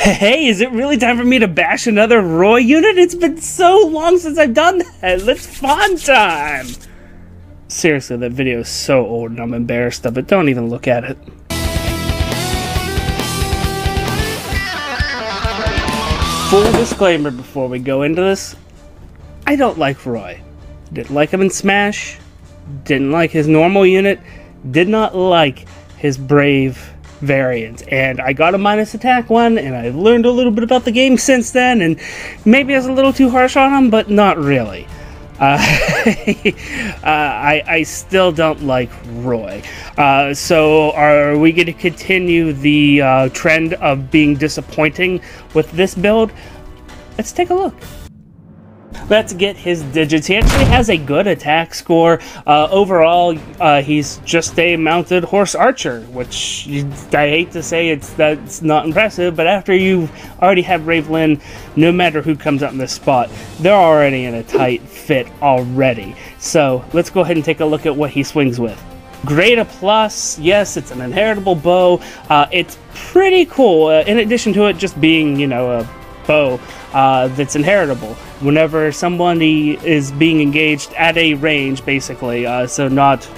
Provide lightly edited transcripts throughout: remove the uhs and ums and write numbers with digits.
Hey, is it really time for me to bash another Roy unit? It's been so long since I've done that. Let's fun time. Seriously, that video is so old and I'm embarrassed of it. Don't even look at it. Full disclaimer before we go into this. I don't like Roy. Didn't like him in Smash. Didn't like his normal unit. Did not like his Brave variant, and I got a minus attack one, and I've learned a little bit about the game since then, and maybe I was a little too harsh on him, but not really. I still don't like Roy. So are we going to continue the trend of being disappointing with this build? Let's take a look. Let's get his digits. He actually has a good attack score. Overall, he's just a mounted horse archer, which I hate to say that's not impressive, but after you already have Ravelin, no matter who comes up in this spot, they're already in a tight fit already. So let's go ahead and take a look at what he swings with. Grade A plus, yes, it's an inheritable bow. It's pretty cool, in addition to it just being, you know, a bow that's inheritable. Whenever somebody is being engaged at a range, basically, so not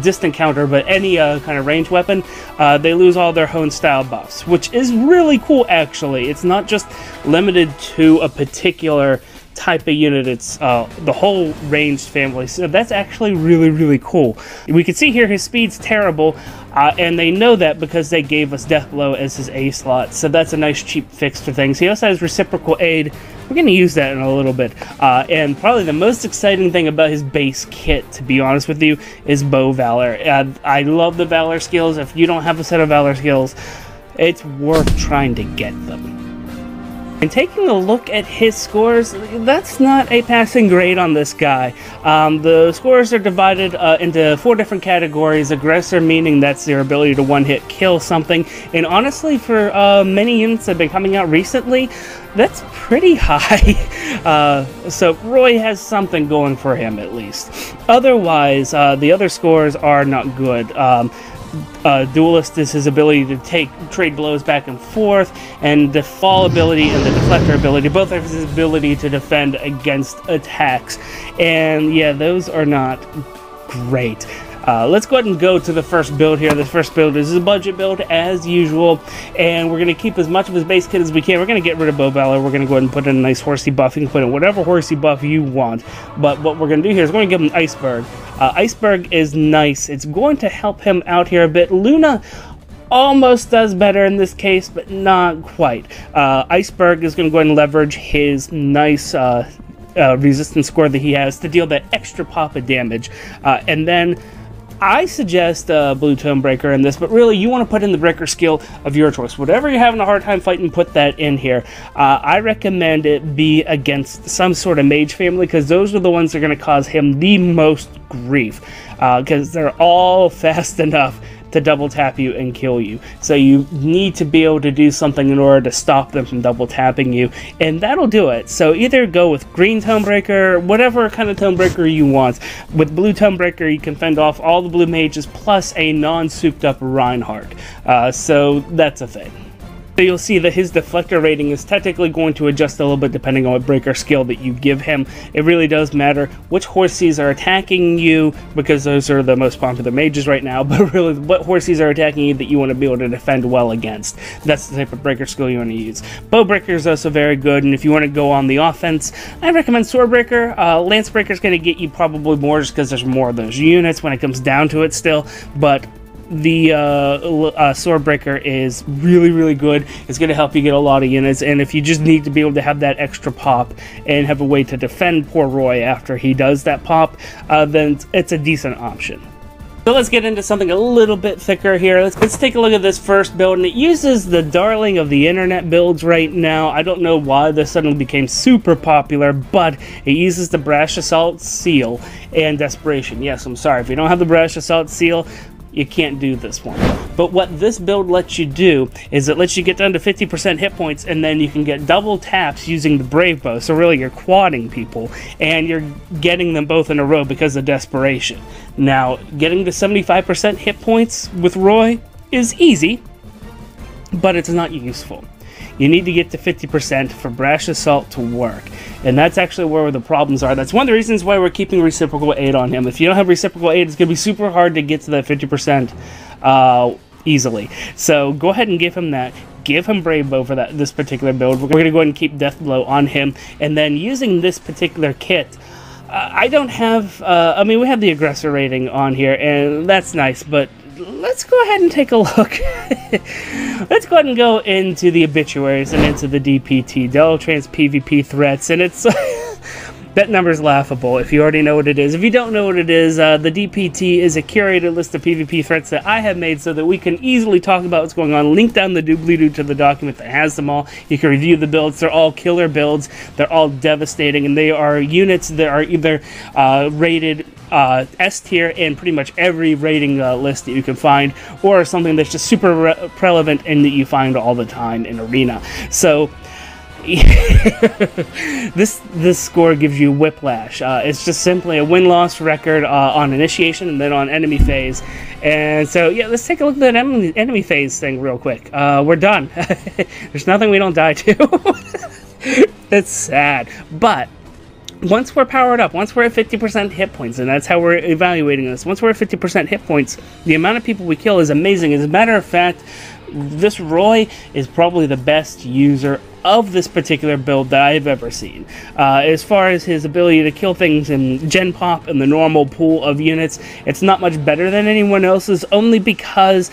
distant counter, but any kind of range weapon, they lose all their hone style buffs, which is really cool, actually. It's not just limited to a particular type of unit, it's the whole ranged family, so that's actually really cool. We can see here his speed's terrible, and they know that because they gave us Death Blow as his A slot, so that's a nice cheap fix for things. He also has Reciprocal Aid. We're going to use that in a little bit, and probably the most exciting thing about his base kit, to be honest with you, is Bow Valor. I love the Valor skills. If you don't have a set of Valor skills, it's worth trying to get them. And taking a look at his scores, that's not a passing grade on this guy. The scores are divided into 4 different categories. Aggressor, meaning that's their ability to one-hit kill something. And honestly, for many units that have been coming out recently, that's pretty high. So Roy has something going for him, at least. Otherwise, the other scores are not good. Duelist is his ability to trade blows back and forth, and the fall ability and the deflector ability both have his ability to defend against attacks, and yeah, those are not great. Let's go ahead and go to the first build here. This first build is a budget build as usual, and we're going to keep as much of his base kit as we can. We're going to get rid of Bow Valor. We're going to go ahead and put in a nice horsey buff. You can put in whatever horsey buff you want, but what we're going to do here is we're going to give him Iceberg. Iceberg is nice. It's going to help him out here a bit. Luna almost does better in this case, but not quite. Iceberg is going to go ahead and leverage his nice resistance score that he has to deal that extra pop of damage, and then I suggest Blue Tone Breaker in this, but really you want to put in the breaker skill of your choice. Whatever you're having a hard time fighting, put that in here. I recommend it be against some sort of mage family, because those are the ones that are going to cause him the most grief, because they're all fast enough to double tap you and kill you. So you need to be able to do something in order to stop them from double tapping you, and that'll do it. So either go with green Tone Breaker, whatever kind of Tone Breaker you want. With blue Tone Breaker, you can fend off all the blue mages plus a non-souped up Reinhardt. So that's a thing. So you'll see that his deflector rating is technically going to adjust a little bit depending on what breaker skill that you give him. It really does matter which horsies are attacking you, because those are the most popular mages right now, but really what horsies are attacking you that you want to be able to defend well against. That's the type of breaker skill you want to use. Bow Breaker is also very good, and if you want to go on the offense, I recommend Sword Breaker. Lance Breaker is going to get you probably more just because there's more of those units when it comes down to it still, but the Sword Breaker is really good. It's going to help you get a lot of units, and if you just need to be able to have that extra pop and have a way to defend poor Roy after he does that pop, then it's a decent option. So let's get into something a little bit thicker here. Let's take a look at this first build, and it uses the darling of the internet builds right now. I don't know why this suddenly became super popular, but it uses the Brash Assault Seal and Desperation. Yes, I'm sorry, if you don't have the Brash Assault Seal, you can't do this one. But what this build lets you do is it lets you get down to 50% hit points, and then you can get double taps using the Brave Bow. So really you're quadding people, and you're getting them both in a row because of Desperation. Now, getting to 75% hit points with Roy is easy, but it's not useful. You need to get to 50% for Brash Assault to work. And that's actually where the problems are. That's one of the reasons why we're keeping Reciprocal Aid on him. If you don't have Reciprocal Aid, it's going to be super hard to get to that 50% easily. So go ahead and give him that. Give him Brave Bow for this particular build. We're going to go ahead and keep Death Blow on him. And then using this particular kit, I don't have, I mean, we have the Aggressor rating on here, and that's nice, but let's go ahead and take a look. Let's go ahead and go into the obituaries and into the DPT, Deltran's PvP threats, and it's... that number's laughable if you already know what it is. If you don't know what it is, the DPT is a curated list of PvP threats that I have made so that we can easily talk about what's going on. Link down the doobly-doo to the document that has them all. You can review the builds. They're all killer builds. They're all devastating, and they are units that are either rated S tier in pretty much every rating list that you can find, or something that's just super relevant and that you find all the time in Arena. So this score gives you Whiplash. It's just simply a win-loss record on initiation and then on enemy phase. And so, yeah, let's take a look at that enemy phase thing real quick. We're done. There's nothing we don't die to. It's sad. But once we're powered up, once we're at 50% hit points, and that's how we're evaluating this, once we're at 50% hit points, the amount of people we kill is amazing. As a matter of fact, this Roy is probably the best user of this particular build that I've ever seen. As far as his ability to kill things in Gen Pop and the normal pool of units, it's not much better than anyone else's, only because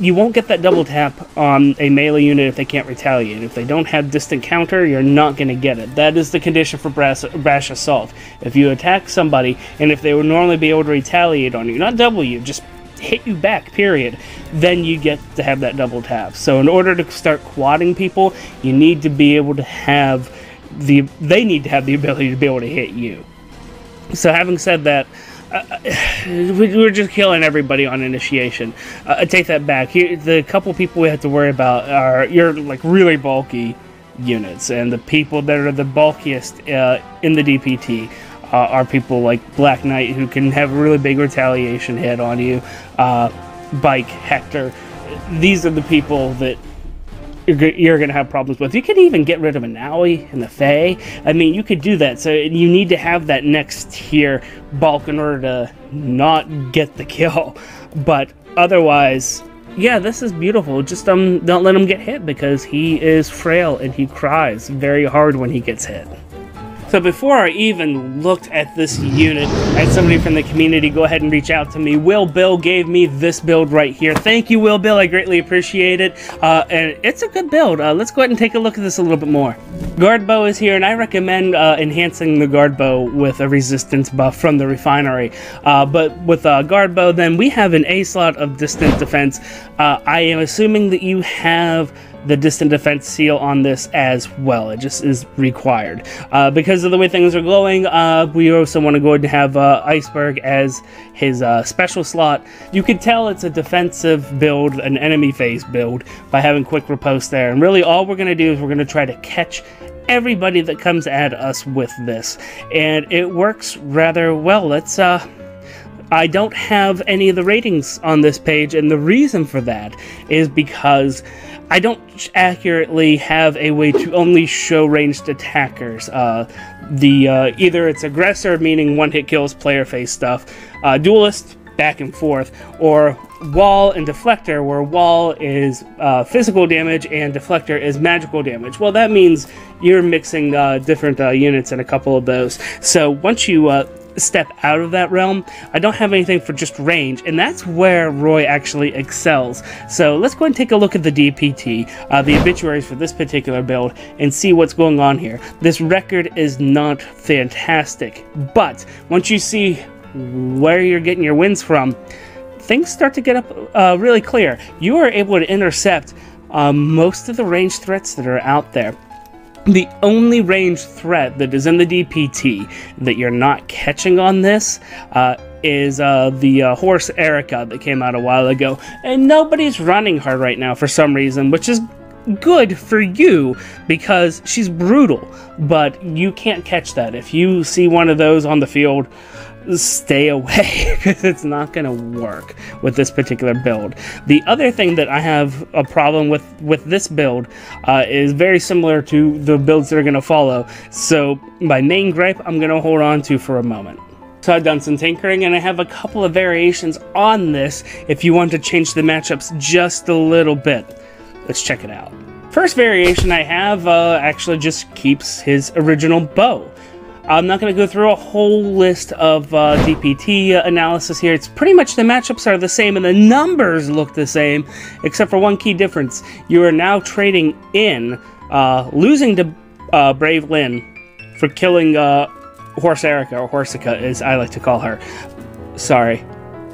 you won't get that double tap on a melee unit if they can't retaliate. If they don't have distant counter, you're not going to get it. That is the condition for Brash Assault. If you attack somebody, and if they would normally be able to retaliate on you, not double you, just hit you back, period, then you get to have that double tap. So in order to start quadding people, you need to be able to have they need to have the ability to be able to hit you. So having said that, we're just killing everybody on initiation. I take that back. The couple people we have to worry about are your like really bulky units, and the people that are the bulkiest in the DPT are people like Black Knight, who can have a really big retaliation hit on you. Bike, Hector. These are the people that you're going to have problems with. You could even get rid of an Owie and the Fae. I mean, you could do that. So you need to have that next tier bulk in order to not get the kill. But otherwise, yeah, this is beautiful. Just don't let him get hit, because he is frail and he cries very hard when he gets hit. So before I even looked at this unit, I had somebody from the community go ahead and reach out to me. Will Bill gave me this build right here. Thank you, Will Bill. I greatly appreciate it. And it's a good build. Let's go ahead and take a look at this a little bit more. Guard Bow is here, and I recommend enhancing the Guard Bow with a resistance buff from the refinery. But with Guard Bow, then we have an A slot of distant defense. I am assuming that you have the distant defense seal on this as well. It just is required. Because of the way things are going, we also want to go ahead and have Iceberg as his special slot. You can tell it's a defensive build, an enemy phase build, by having quick riposte there. And really all we're going to do is we're going to try to catch everybody that comes at us with this. And it works rather well. Let's I don't have any of the ratings on this page, and the reason for that is because I don't accurately have a way to only show ranged attackers. Either it's aggressor, meaning one-hit kills, player face stuff, duelist, back and forth, or wall and deflector, where wall is physical damage and deflector is magical damage. Well, that means you're mixing different units in a couple of those. So once you step out of that realm, I don't have anything for just range, and that's where Roy actually excels. So let's go and take a look at the DPT, the obituaries for this particular build, and see what's going on here. This record is not fantastic, but once you see where you're getting your wins from, things start to get up really clear. You are able to intercept most of the ranged threats that are out there. The only ranged threat that is in the DPT that you're not catching on this is the horse Erica that came out a while ago. And nobody's running her right now for some reason, which is good for you because she's brutal. But you can't catch that. If you see one of those on the field, stay away because it's not going to work with this particular build. The other thing that I have a problem with this build is very similar to the builds that are going to follow. So my main gripe I'm going to hold on to for a moment. So I've done some tinkering and I have a couple of variations on this if you want to change the matchups just a little bit. Let's check it out. First variation I have actually just keeps his original bow. I'm not going to go through a whole list of DPT analysis here. It's pretty much the matchups are the same and the numbers look the same, except for one key difference. You are now trading in, losing to Brave Lynn for killing Horse Erica, or Horsica as I like to call her. Sorry.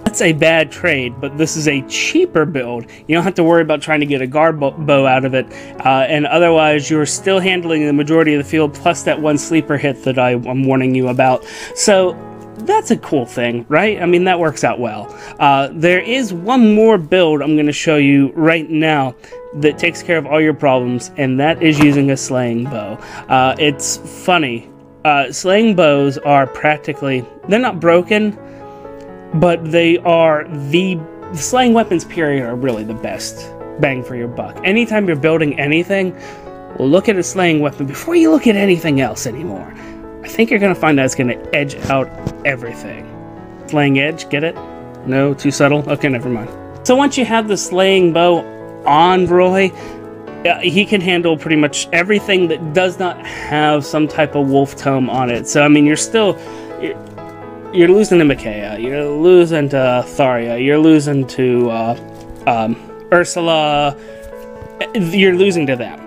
That's a bad trade, but this is a cheaper build. You don't have to worry about trying to get a guard bow out of it, and otherwise you're still handling the majority of the field, plus that one sleeper hit that I'm warning you about. So that's a cool thing, right? I mean, that works out well. There is one more build I'm going to show you right now that takes care of all your problems, and that is using a slaying bow. It's funny. Slaying bows are practically, they're not broken, but they are the slaying weapons period are really the best bang for your buck. Anytime you're building anything, look at a slaying weapon before you look at anything else anymore. I think you're going to find that it's going to edge out everything. Slaying edge, get it? No, too subtle? Okay, never mind. So once you have the slaying bow on Roy, he can handle pretty much everything that does not have some type of wolf tome on it. So, I mean, you're losing to Micaiah, you're losing to Tharia, you're losing to Ursula, you're losing to them.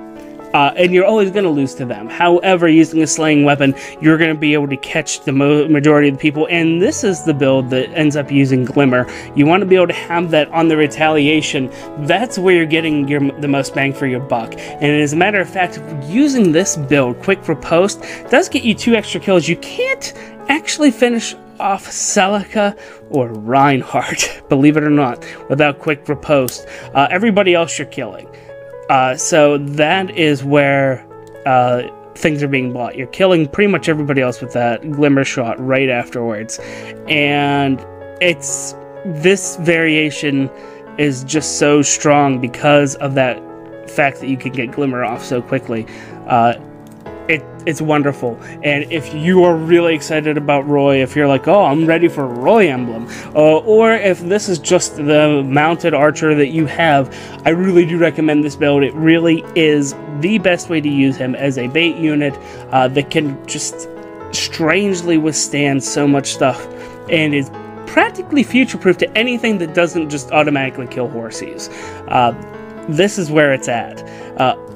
And you're always going to lose to them. However, using a slaying weapon, you're going to be able to catch the majority of the people, and this is the build that ends up using Glimmer. You want to be able to have that on the retaliation. That's where you're getting the most bang for your buck. And as a matter of fact, using this build, Quick Riposte, does get you 2 extra kills. You can't actually finish off Celica or Reinhardt, believe it or not, without Quick Riposte. Everybody else you're killing. So that is where things are being bought. You're killing pretty much everybody else with that Glimmer shot right afterwards. And this variation is just so strong because of that fact that you can get Glimmer off so quickly. It's wonderful. And if you are really excited about Roy, if you're like, oh, I'm ready for Roy Emblem, or if this is just the mounted archer that you have, I really do recommend this build. It really is the best way to use him as a bait unit that can just strangely withstand so much stuff and is practically future-proof to anything that doesn't just automatically kill horsies. This is where it's at.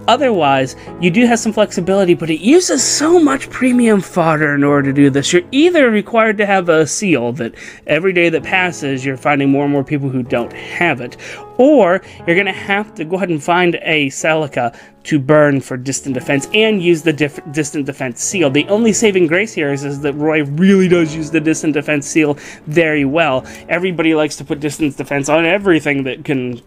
Otherwise, you do have some flexibility, but it uses so much premium fodder in order to do this. You're either required to have a seal that every day that passes, you're finding more and more people who don't have it, or you're going to have to go ahead and find a Celica to burn for distant defense and use the distant defense seal. The only saving grace here is that Roy really does use the distant defense seal very well. Everybody likes to put distant defense on everything that can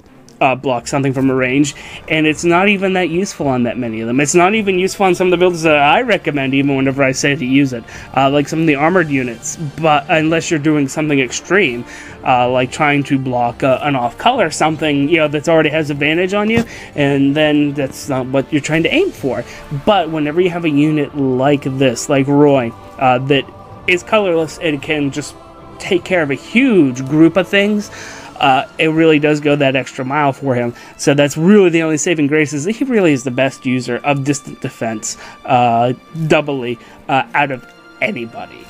block something from a range, and it's not even that useful on that many of them. It's not even useful on some of the builds that I recommend, even whenever I say to use it, like some of the armored units, but unless you're doing something extreme, like trying to block an off-color, something that's already has advantage on you, and then that's not what you're trying to aim for. But whenever you have a unit like this, like Roy, that is colorless and can just take care of a huge group of things, it really does go that extra mile for him. So that's really the only saving grace, is that he really is the best user of distant defense, doubly, out of anybody.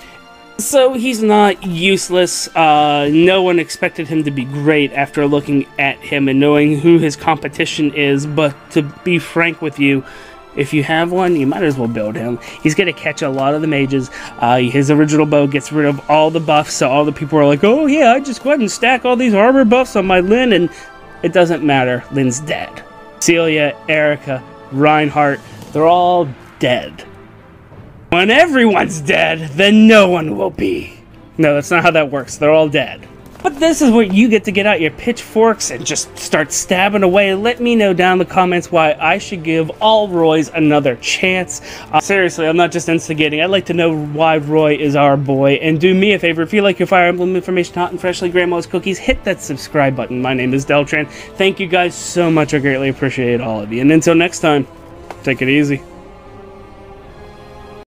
So he's not useless. No one expected him to be great after looking at him and knowing who his competition is, but to be frank with you, if you have one, you might as well build him. He's going to catch a lot of the mages. His original bow gets rid of all the buffs, so all the people are like, oh yeah, I just go ahead and stack all these armor buffs on my Lynn, and it doesn't matter. Lynn's dead. Celia, Erica, Reinhardt, they're all dead. When everyone's dead, then no one will be. No, that's not how that works. They're all dead. But this is where you get to get out your pitchforks and just start stabbing away. And let me know down in the comments why I should give all Roys another chance. Seriously, I'm not just instigating. I'd like to know why Roy is our boy. And do me a favor, if you like your Fire Emblem information hot and freshly grandma's cookies, hit that subscribe button. My name is Deltran. Thank you guys so much. I greatly appreciate all of you. And until next time, take it easy.